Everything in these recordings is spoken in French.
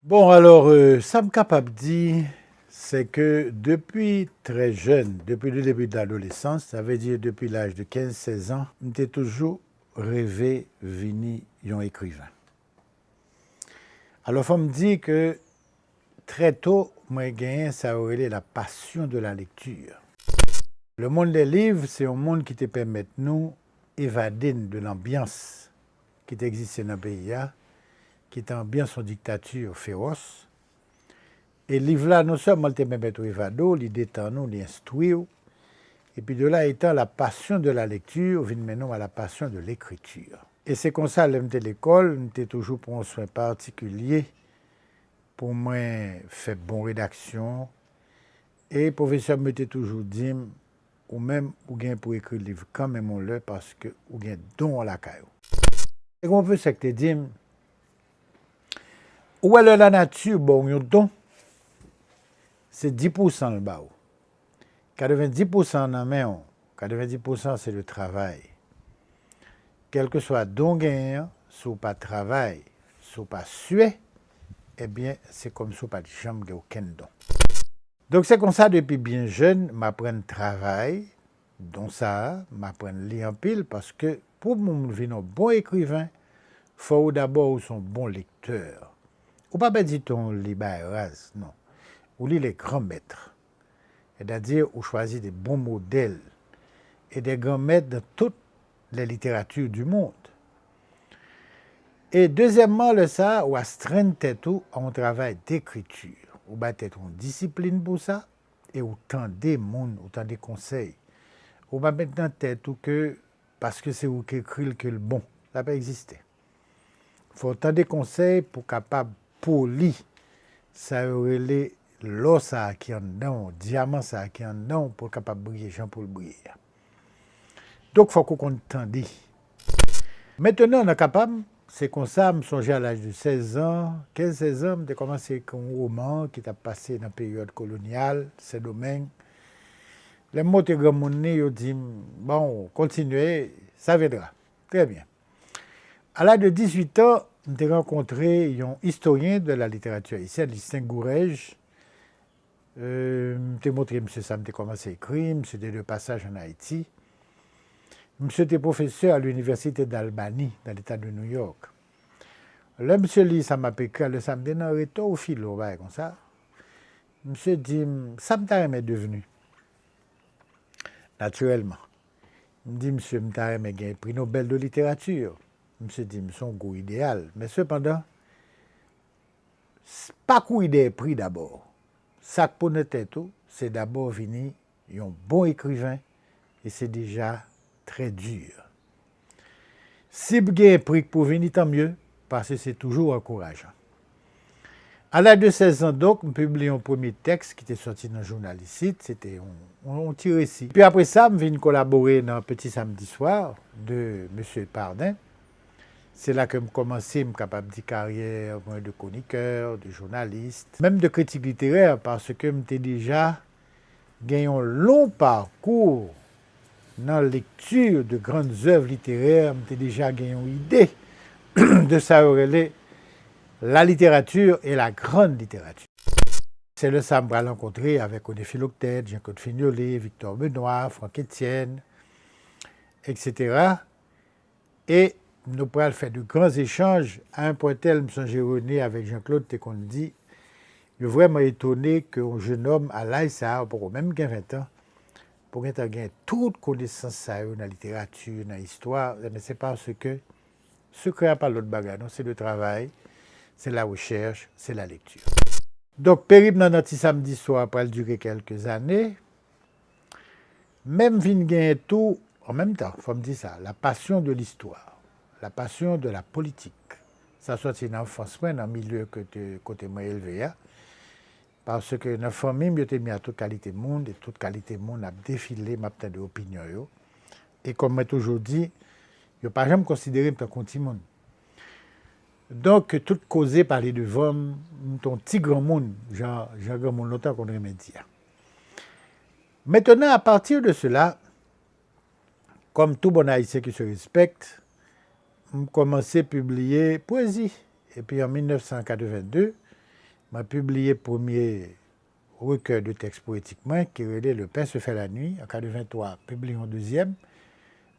Bon, alors, ça me capable dit, c'est que depuis très jeune, depuis le début de l'adolescence, ça veut dire depuis l'âge de 15-16 ans, j'ai toujours rêvé venir un écrivain. Alors, faut me dire que très tôt, moi, j'ai gagné, ça aurait été la passion de la lecture. Le monde des livres, c'est un monde qui te permet de nous évader de l'ambiance qui existe dans le pays, qui est ambiance en dictature féroce. Et livre là, non seulement te permet de évado, il détend nous, il instruit, et puis de là étant la passion de la lecture, vient maintenant à la passion de l'écriture. Et c'est comme ça, à l'école, j'étais toujours pour un soin particulier, pour moi, faire bonne rédaction. Et le professeur m'était toujours dit, ou même, ou bien pour écrire le livre, quand même on l'a, parce que, ou bien don à la caillou. Et qu'on veut, c'est que tu dis, où est la nature, bon, un don, c'est 10% le bas. 90% dans main, 90% c'est le travail. Quel que soit don gain, si pas travail, si pas suer, eh bien, c'est comme si pas de jambe aucun don. Donc c'est comme ça depuis bien jeune, m'apprendre travail, donc ça, m'apprendre lire en pile parce que pour devenir un bon écrivain, il faut d'abord être un bon lecteur. Ou pas dire ton libéral, non. Ou lire les grands maîtres. C'est-à-dire, ou choisir des bons modèles et des grands maîtres dans toutes les littératures du monde. Et deuxièmement, le ça, ou astreindre tout à un travail d'écriture. Ou va être une discipline pour ça, et autant des mondes, autant des conseils. Ou va mettre dans tête tout que, parce que c'est vous qui écrit que le bon, ça peut exister. Il faut autant des conseils pour capable polir, ça aurait l'os qui en dedans, diamant ça qui en dedans, pour capable briller, Jean pour le briller. Donc, il faut qu'on t'en Maintenant, on est capable, c'est comme ça, je me songeais à l'âge de 16 ans, 15-16 ans, j'ai commencé avec un roman qui a passé dans la période coloniale, ces domaines. Les mots de grand monde, ils disent, bon, continuez, ça viendra. Très bien. À l'âge de 18 ans, j'ai rencontré un historien de la littérature haïtienne, Justin Gourège. J'ai montré M. Sam, j'ai commencé à écrire, M. de passage en Haïti. Monsieur était professeur à l'université d'Albany, dans l'État de New York. Là, monsieur lit, ça m'a écrit le samedi dans le retour au philo, comme ça. Monsieur dit, ça m'est devenu. Naturellement. Il me dit, monsieur, m't'a gagné prix Nobel de littérature. Monsieur dit, son goût idéal. Mais cependant, pas coup idée prix d'abord. Ça pour notre tête, c'est d'abord venir un bon écrivain et c'est déjà très dur. Si vous avez un prix pour venir, tant mieux, parce que c'est toujours encourageant. À l'âge de 16 ans, donc, je publié un premier texte qui était sorti dans le journal ici, c'était un petit récit. Puis après ça, je viens collaborer dans un petit samedi soir de M. Pardin. C'est là que je commençais à capable de carrière de chroniqueur, de journaliste, même de critique littéraire, parce que j'étais déjà gagné un long parcours dans la lecture de grandes œuvres littéraires, j'étais déjà gagné une idée de ça la littérature et la grande littérature. C'est le ça que rencontré avec Odé Philoctète, Jean-Claude Fignolet, Victor Benoît, Franck Etienne, etc. Et nous pourrons faire de grands échanges à un point tel, M. Géroné avec Jean-Claude, qu'on dit, je suis vraiment étonné qu'un jeune homme à l'âge, ça, pour même 20 ans, pour gagner toute connaissance dans la littérature, dans l'histoire, mais c'est parce que ce qu'il n'y a pas l'autre bagarre, c'est le travail, c'est la recherche, c'est la lecture. Donc, périple dans notre samedi soir après durer quelques années, même vin gagne tout, en même temps, il faut me dire ça, la passion de l'histoire, la passion de la politique. Ça sorti dans l'enfance, dans le milieu que côté moi élevé, parce que dans la famille, je mis à toute qualité de monde, et toute qualité de monde a défilé, m'a peut-être d'opinion. Et comme moi toujours dit, je ne pas jamais considéré comme un petit monde. Donc, tout causé par les devants, ton petit grand monde, genre grand monde longtemps qu'on aurait dire. Maintenant, à partir de cela, comme tout bon haïtien qui se respecte, on commençait à publier poésie. Et puis en 1982, m'a publié le premier recueil de textes poétiques qui relait Le pain se fait la nuit, en 1983, publié en deuxième,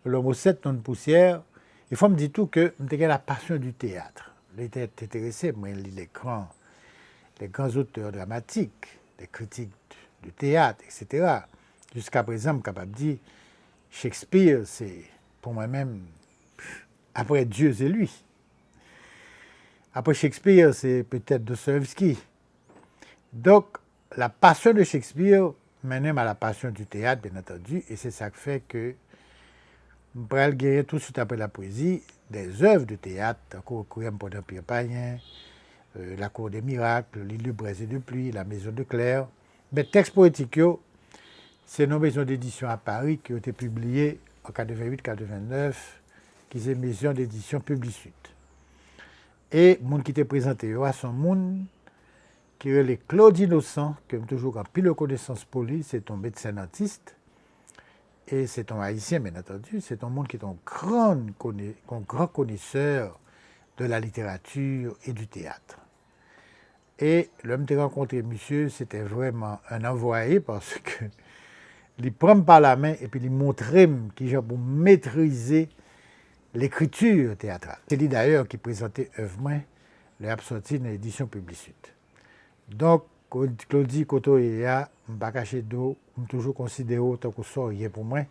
L'homme aux 7 tonnes de poussière. Il faut me dire tout que j'ai la passion du théâtre. J'étais intéressé, moi, les grands auteurs dramatiques, les critiques du théâtre, etc. Jusqu'à présent, je suis capable de dire Shakespeare, c'est pour moi-même, après Dieu, c'est lui. Après Shakespeare, c'est peut-être Dostoevsky. Donc, la passion de Shakespeare mène à la passion du théâtre, bien entendu, et c'est ça qui fait que je vais guérir tout de suite après la poésie des œuvres de théâtre, comme Requiem pour l'Empire païen, La Cour des miracles, L'île de braise et de pluie, La maison de Claire. Mais textes poétiques, c'est nos maisons d'édition à Paris qui ont été publiées en 88-89, qui sont maisons d'édition Publisud. Et les gens qui étaient présentés sont des gens qui est Claude Innocent, qui a toujours en pile de connaissances pour lui, c'est un médecin dentiste. Et c'est un haïtien, bien entendu. C'est un monde qui est un grand connaisseur de la littérature et du théâtre. Et l'homme qui a rencontré monsieur, c'était vraiment un envoyé parce que il prend par la main et puis il montrait qu'il a pour maîtriser l'écriture théâtrale. C'est lui d'ailleurs qui présentait œuvre le sorti dans l'édition Publisud. Donc, Claudie Koto et ya, je ne pas caché d'eau, je toujours considéré tant que ça pour moi,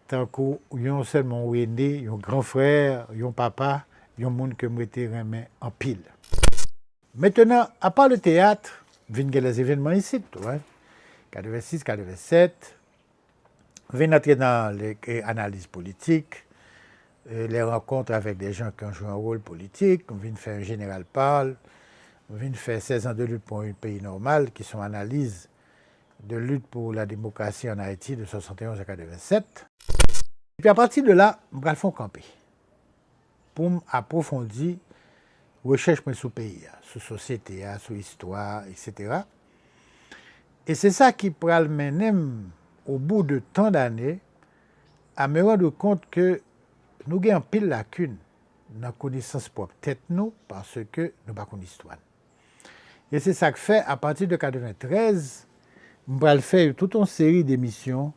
tant que yon seulement né, yon grand frère, yon papa, yon monde que m'était remis en pile. Maintenant, à part le théâtre, viennent les événements ici, 86, 87, viennent entrer dans les analyses politiques, les rencontres avec des gens qui ont joué un rôle politique, on vient faire un général parle, on vient faire 16 ans de lutte pour un pays normal, qui sont analyses de lutte pour la démocratie en Haïti de 71 à 87. Et puis à partir de là, je vais faire camper pour approfondir recherche sur le pays, sur la société, sur l'histoire, etc. Et c'est ça qui pourra le mener au bout de tant d'années à me rendre compte que nous avons pile lacune dans la connaissance propre tête nous parce que nous n'avons pas l'histoire. Et c'est ça que fait, à partir de 1993, je vais faire toute une série d'émissions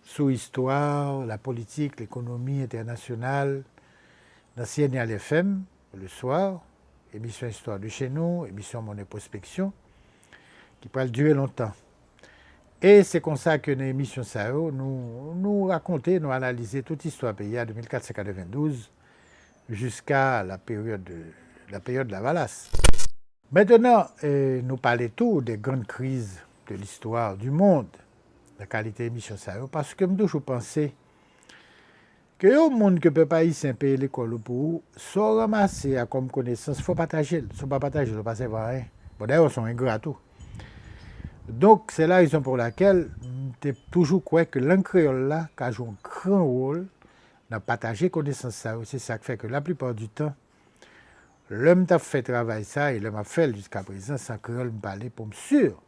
sur l'histoire, la politique, l'économie internationale, dans CNL FM, le soir, émission Histoire de chez nous, émission Monnaie Prospection, qui peut durer longtemps. Et c'est comme ça que dans l'émission SAO, nous raconter, nous analyser toute l'histoire pays de 1492 jusqu'à la période de la Valace. Maintenant, nous parlons tout des grandes crises de l'histoire du monde, la qualité d'émission SAO, parce que je toujours pensé que le monde que ne peut pas y payer l'école pour soit ramassé comme connaissance, il faut partager. Si on ne partage, il ne faut pas savoir rien. Bon, d'ailleurs, ils sont ingrats tout. Donc, c'est la raison pour laquelle je toujours crois que langue créole là, a joué un grand rôle dans partager connaissance ça. C'est ça qui fait que la plupart du temps, l'homme a fait travail ça et l'homme a fait jusqu'à présent sans créole me parler pour me sûr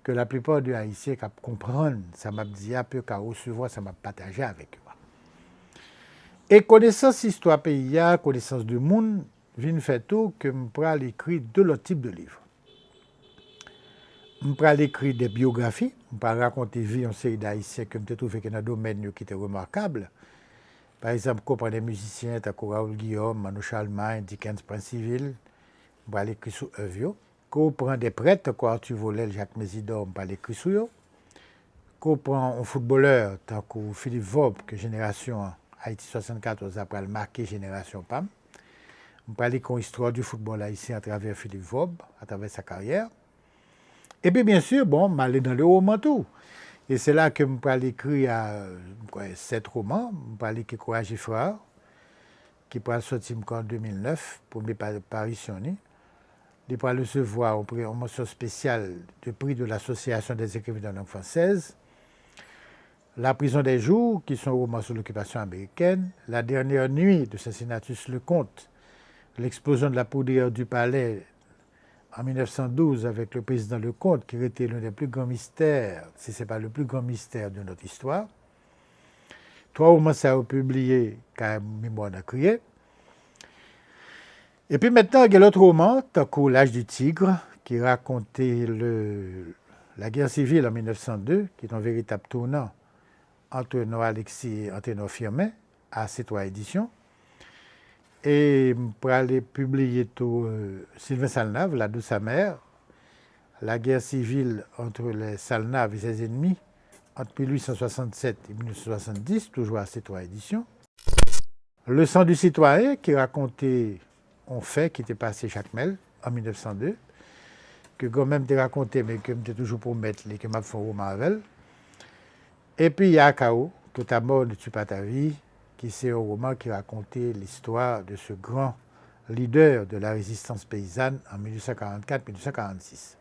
que la plupart des Haïtiens comprennent, ça m'a dit un peu qu'à recevoir, ça m'a partagé avec eux. Et connaissance histoire pays, connaissance du monde, vient faire tout que je pourrais écrire deux autres types de livres. Je pourrais écrire des biographies, je pourrais raconter vie en série d'Haïtiens que je trouve dans un domaine qui était remarquable. Par exemple, comprendre des musiciens, comme Raoul Guillaume, Manu Charlemagne, Dickens, Prince-Civil, je pourrais écrire sur eux. Comprendre des prêtres, comme Arthur Volel, Jacques Mésidor, je pourrais écrire sur eux. Comprendre un footballeur, comme Philippe Vaub, que génération Haïti 74 après le marqué génération PAM. On parle de l'histoire du football haïtien à travers Philippe Vaub, à travers sa carrière. Et puis bien sûr, bon, je dans le roman tout. Et c'est là que je parle écrire à 7 romans. Je parle écrire Courage et Frères, qui pourra sortir en 2009, pour mes parutions. Il pourra recevoir une mention spéciale du prix de l'Association des écrivains de langue française. La prison des jours, qui sont romans sur l'occupation américaine, La dernière nuit de Cincinnatus Lecomte, l'explosion de la poudrière du palais en 1912 avec le président Lecomte, qui était l'un des plus grands mystères, si ce n'est pas le plus grand mystère de notre histoire. 3 romans ça a publié quand Mémoire n'a crié. Et puis maintenant, il y a l'autre roman, tant qu'au L'âge du tigre, qui racontait la guerre civile en 1902, qui est un véritable tournant entre Noah Alexis et Anténor Firmin, à C3 Éditions. Et pour aller publier tout Sylvain Salnave, La douce amère, la guerre civile entre les Salnave et ses ennemis, entre 1867 et 1970, toujours à C3 Éditions. Le sang du citoyen, qui racontait un fait qui était passé chaque mail en 1902, que quand même t'ai raconté, mais que j'étais toujours pour mettre les que m'a fait un roman avec. Et puis il y a Akao, que ta mort ne tue pas ta vie, qui c'est un roman qui racontait l'histoire de ce grand leader de la résistance paysanne en 1844-1846.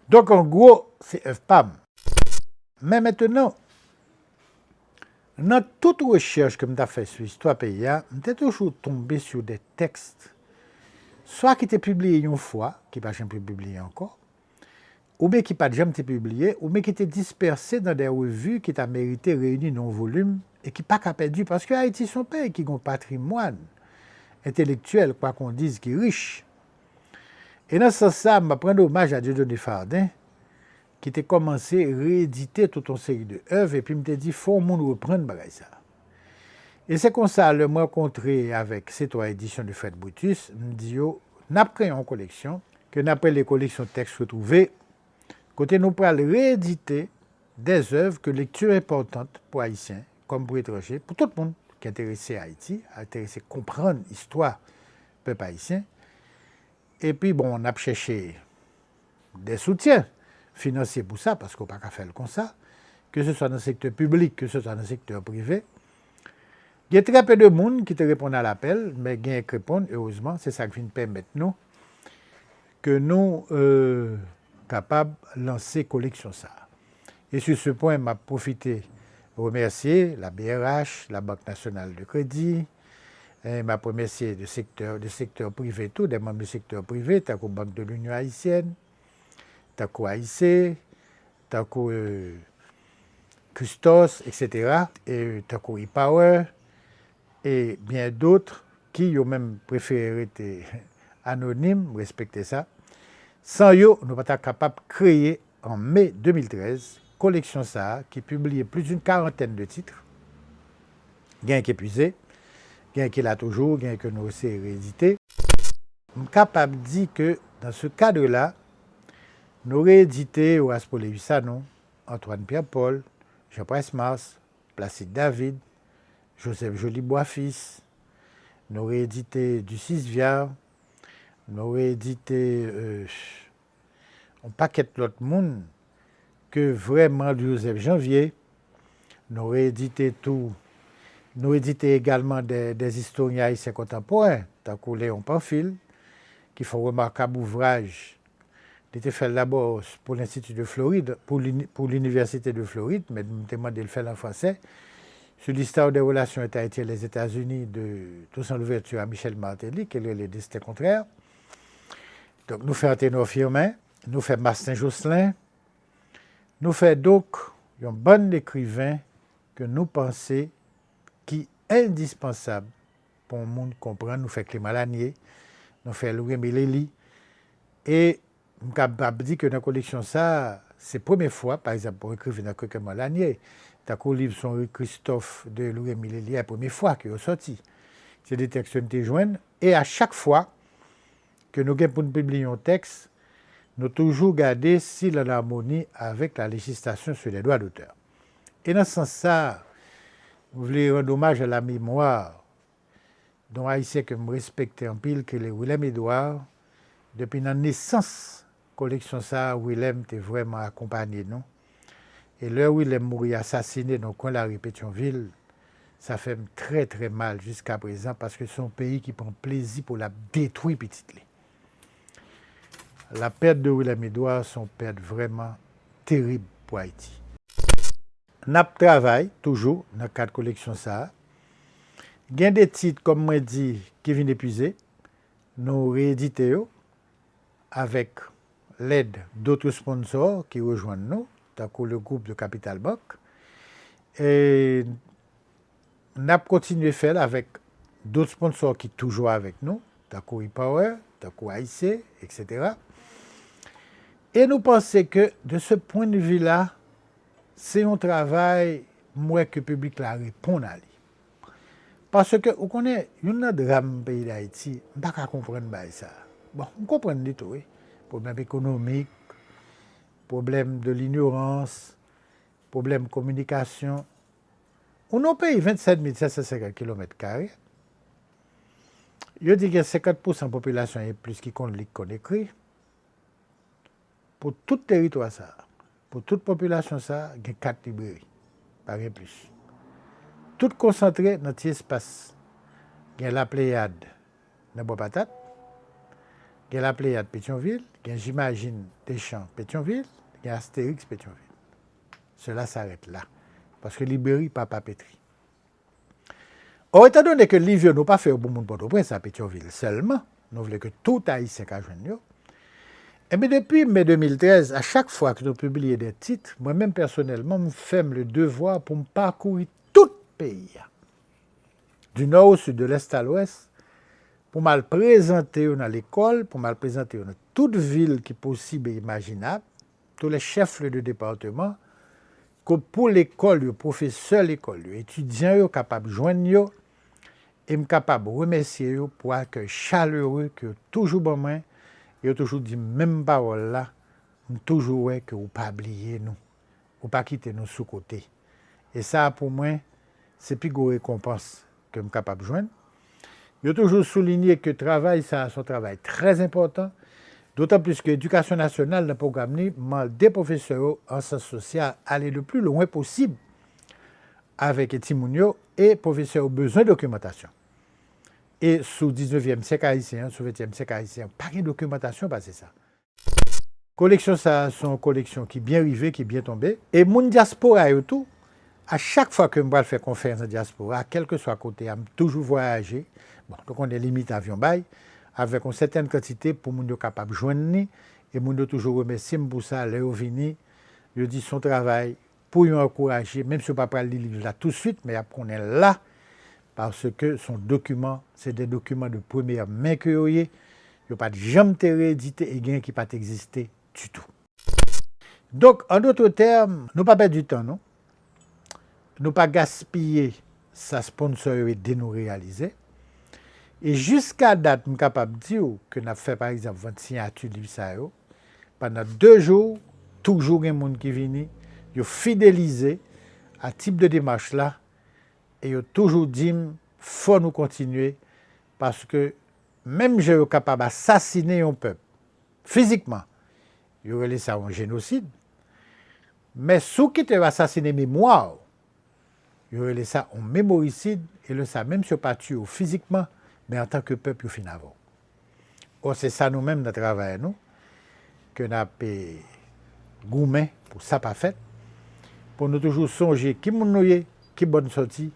Donc en gros, c'est FPAM. Mais maintenant, dans toute recherche que j'ai faite sur l'histoire paysanne, j'ai toujours tombé sur des textes, soit qui étaient publiés une fois, qui n'ont pas jamais publié encore, ou bien qui n'ont pas jamais été publiés, ou bien qui étaient dispersés dans des revues qui ont mérité réunis dans un volume et qui n'ont pas perdu, parce que Haïti, son pays, qui a un patrimoine intellectuel, quoi qu'on dise, qui est riche. Et dans ce sens-là, je prends hommage à Dieudonné Fardin, qui était commencé à rééditer toute une série d'œuvres, et puis il m'a dit, il faut reprendre ça. Et c'est comme ça, le mois rencontré avec C3 Éditions de Fred Brutus, me dit, nous avons créé une collection, que nous appelons les collections textes retrouvés, côté nous pourrons rééditer des œuvres que lecture importante pour Haïtiens, comme pour étrangers, pour tout le monde qui est intéressé à Haïti, intéressé à comprendre l'histoire du peuple haïtien. Et puis, bon, on a cherché des soutiens financiers pour ça, parce qu'on n'a pas qu'à faire comme ça, que ce soit dans le secteur public, que ce soit dans le secteur privé. Il y a très peu de monde qui te répondent à l'appel, mais il y a qui répondent, heureusement, c'est ça qui vient permettre nous, que nous capables de lancer collection ça. Et sur ce point, m'a profité de remercier la BRH, la Banque nationale de crédit, m'a remercié du secteur privé, tout, des membres du secteur privé, tant qu'au Banque de l'Union haïtienne, tant qu'au AIC, tant qu'au Custos, etc., et tant qu'au e-Power, et bien d'autres qui ont même préféré être anonymes, respecter ça. Sans eux, nous ne sommes pas capables de créer en mai 2013 collection ça qui publie plus d'une quarantaine de titres. Gain qui est épuisé, gain qui est là toujours, gain que nous aussi réédité. Je suis capable de dire que dans ce cadre-là, nous réédité Horace Paul-Lévissano, Antoine Pierre-Paul, Jean-Prince Mars, Placide David, Joseph Joly-Bois-Fils, nous réédité Ducis Viard, nous réédité un paquet d'autres monde que vraiment Joseph Janvier. Nous réédité tout. Nous édité également des historiens haïtiens contemporains, tant que Léon Pamphile, qui font un remarquable ouvrage. Il était fait d'abord pour l'Institut de Floride, pour l'Université de Floride, mais je me demandé de le faire en français, sur l'histoire des relations haïtiennes et les États-Unis, de tout son ouverture à Michel Martelly, qui est le destin contraire. Donc, nous faisons Anténor Firmin, nous faisons Martin Josselin, nous faisons donc un bon écrivain que nous pensons qui est indispensable pour le monde comprendre. Nous faisons Clément Lanier, nous faisons Louis Mileli. Et je suis capable de dire que dans la collection, ça, c'est la première fois, par exemple, pour écrire dans Clément Lanier, dans le livre son Christophe de Louis Mileli, la première fois qu'il est sorti. C'est des textes que nous joignent. Et à chaque fois que nous avons publié un texte, nous toujours garder s'il est en harmonie avec la législation sur les droits d'auteur. Et dans ce sens-là, je voulais rendre hommage à la mémoire dont Haïtien que je respecte en pile, que est Willem Edouard. Depuis la naissance de la collection, ça, Willem était vraiment accompagné. Non? Et là, Willem mourit assassiné dans le coin de la rue Pétionville, ça fait très très mal jusqu'à présent parce que c'est un pays qui prend plaisir pour la détruire petite. La perte de Willem Edouard, c'est une perte vraiment terrible pour Haïti. Nous travaillons toujours dans le cadre de collection ça. Il y a des titres, comme moi dit, qui viennent épuiser. Nous rééditons avec l'aide d'autres sponsors qui rejoignent nous, tant que le groupe de Capital Bank. Et nous avons continué à faire avec d'autres sponsors qui sont toujours avec nous, tant que Power, tant que AIC, etc. Et nous pensons que de ce point de vue-là, c'est un travail moi que le public la répond à lui. Parce que vous connaissez, il y a un drame pays d'Haïti, on ne peut pas comprendre ça. Bon, on comprend du tout, oui. Problème économique, problème de l'ignorance, problème de communication. On a pays 27 750 km². Il dit que 50% de la population est plus qui compte lire qu'on écrit. Pour tout territoire, ça, pour toute population, ça, il y a 4 librairies, pas rien plus. Tout concentré dans cet espace. Il y a la Pléiade de Bois-Patate, il y a la Pléiade Pétionville, il y a, j'imagine, Deschamps Pétionville, il y a Astérix Pétionville. Cela s'arrête là. Parce que librairie, pas Papeterie. Or, étant donné que Livio n'a pas fait au bon monde Port-au-Prince à Pétionville seulement, nous voulons que tout Haïtien soit joindre. Et bien depuis mai 2013, à chaque fois que nous publions des titres, moi-même personnellement, je fais le devoir pour me parcourir tout le pays, du nord au sud, de l'est à l'ouest, pour me le présenter dans l'école, pour me le présenter dans toute ville qui est possible et imaginable, tous les chefs de département, que pour l'école, les professeurs de l'école, les étudiants sont capables de joindre et capables de remercier pour l'accueil chaleureux que toujours bon main. Il a toujours dit même parole là, toujours ouais que vous pas oublier nous, vous pas quitter nous sous côté. Et ça pour moi, c'est plus grosse récompense que je suis capable de joindre. Il a toujours souligné que le travail, ça c'est un travail très important, d'autant plus que l'éducation nationale n'a pas amené des professeurs en sciences sociales à aller le plus loin possible avec les Timounio et professeurs ont besoin de documentation. Et sous 19e siècle haïtien, sous 20e siècle haïtien, pas de documentation, c'est ça. Collection, ça, c'est une collection qui est bien arrivée, qui est bien tombée. Et mon diaspora et tout, à chaque fois que je vais faire conférence en diaspora, quel que soit à côté, je toujours voyager. Bon, donc on est limite avion bail, avec une certaine quantité pour nous être capable de joindre. Et nous toujours remercier pour ça, Léo Vini, je dis son travail pour nous encourager, même si on ne peut pas le livre là tout de suite, mais après on est là. Parce que son document, c'est des documents de première main que vous avez. Il n'y a pas de jamais réédité et rien qui pas exister du tout. Donc, en d'autres termes, nous pas perdre du temps, non? Nous pas gaspiller sa sponsorité de nous réaliser. Et jusqu'à date, je suis capable de dire que nous avons fait par exemple 20 signatures de l'USAO. Pendant 2 jours, toujours il y a des gens qui viennent, ils fidélisé à ce type de démarche là. Et il a toujours dit qu'il faut nous continuer parce que même si je suis capable d'assassiner un peuple physiquement, il y aurait ça un génocide. Mais ceux qui te assassiner mémoire, il y aurait ça un mémoricide et le ça même si on pas tué physiquement, mais en tant que peuple au fin avant. Or c'est ça nous-mêmes notre travail nous que nous avons gourmet pour ça pas fait pour nous toujours songer qui nous est, qui bonne sortie.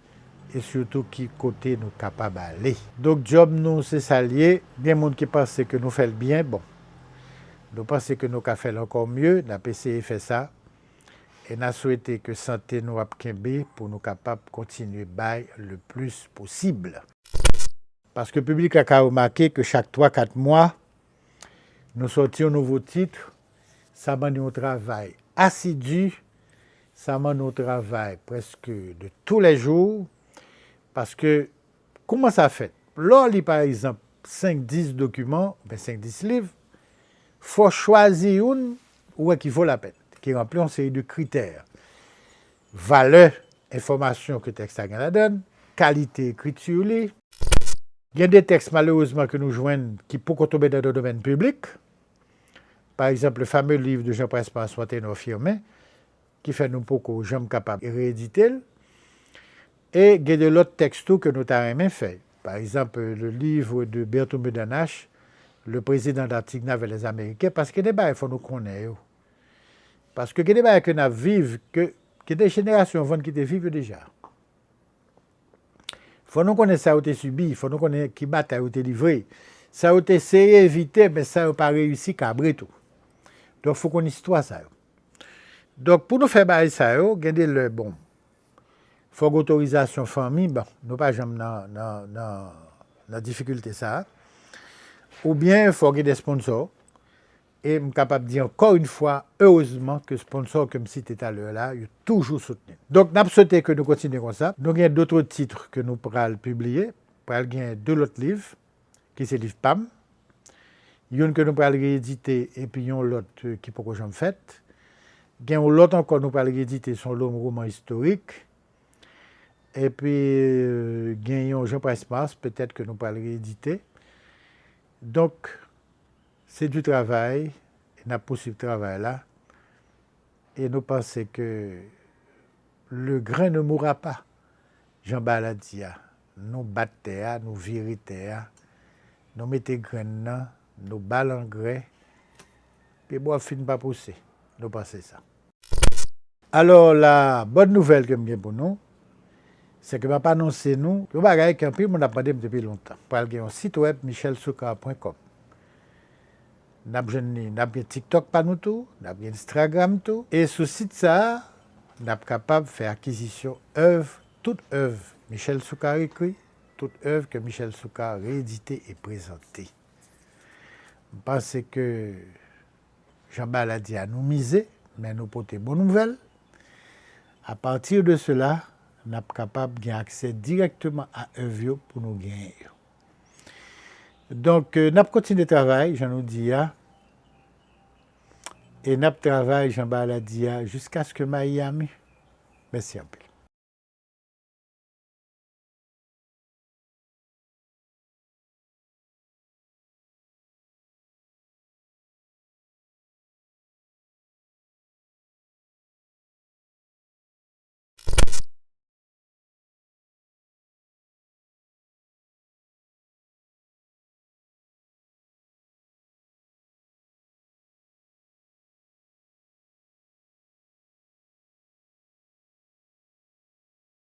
Et surtout qui côté nous capables d'aller. Donc job nous c'est salier, bien monde qui pense que nous faisons bien, bon. Nous pensons que nous fait encore mieux, nous avons essayé de faire ça. Et nous souhaitons que santé nous apquembe pour nous capables de continuer bail le plus possible. Parce que le public a remarqué que chaque 3-4 mois, nous sortions un nouveau titre, ça m'a un travail assidu, ça m'a un travail presque de tous les jours. Parce que, comment ça fait? Lors lit par exemple 5-10 documents, 5-10 livres, il faut choisir une qui vaut la peine, qui remplit une série de critères. Valeur, information que le texte la donne, qualité écriture. Il y a des textes malheureusement que nous joignons qui peuvent tomber dans le domaine public. Par exemple, le fameux livre de Jean-François Soitenot Firmin, qui fait nous beaucoup jamais capables de rééditer. Et il y a de l'autre texte que nous avons fait. Par exemple, le livre de Berthoud Medanache, le président d'Antigua avec les Américains, parce que des choses, il faut nous connaître. Parce que des choses que nous vivons, que des générations qui vivent déjà. Il faut nous connaître ça a été subi, il faut nous connaître qui bataille a été livré. Ça a été essayé d'éviter, mais ça n'a pas réussi à tout. Donc, il faut qu'on histoire ça. Donc, pour nous faire ça, il y a des bon. Il faut autorisation famille, bon, nous pas jamais dans difficulté ça. ou bien il faut des sponsors. Et je suis capable de dire encore une fois, heureusement que le sponsor que je citais tout à l'heure là, il est toujours soutenu. Donc, nous souhaitons que nous continuions comme ça. Donc, il y a d'autres titres que nous pourrons publier. Il y a deux autres livres, qui sont les livres PAM. Il y a une que nous pourrons rééditer et puis il y a l'autre qui pourquoi j'en fais. Il y a l'autre encore nous pourrons rééditer son long roman historique. Et puis, il y a Jean Price Mars, peut-être que nous pourrons rééditer. Donc, c'est du travail, on a poursuivi le travail là, et nous pensons que le grain ne mourra pas. Jean Baladia, nous battons, nous viritons, nous mettons graines là, nous ballons engrais, puis bois fin pas pousser. Nous pensons ça. Alors, la bonne nouvelle que j'ai pour nous, c'est que je vais pas annoncer nous, que bagaille qu'un peu on a demandé depuis longtemps. Pour aller sur un site web michelsoukar.com. Nous avons TikTok par nous tout, nous avons Instagram tout. Et sur ce site, ça, nous sommes capables de faire acquisition toute œuvre Michel Soukar écrit, toute œuvre que Michel Soukar réédité et présenté. Je pense que Jean Baladi a nous misé, mais nous porter bonne nouvelle. À partir de cela, nous sommes capables d'avoir accès directement à œuvre pour nous gagner. Donc, nous avons continué le travail, j'en ai dit, et nous avons travaillé, Jean Baladia, jusqu'à ce que Miami. Merci un peu.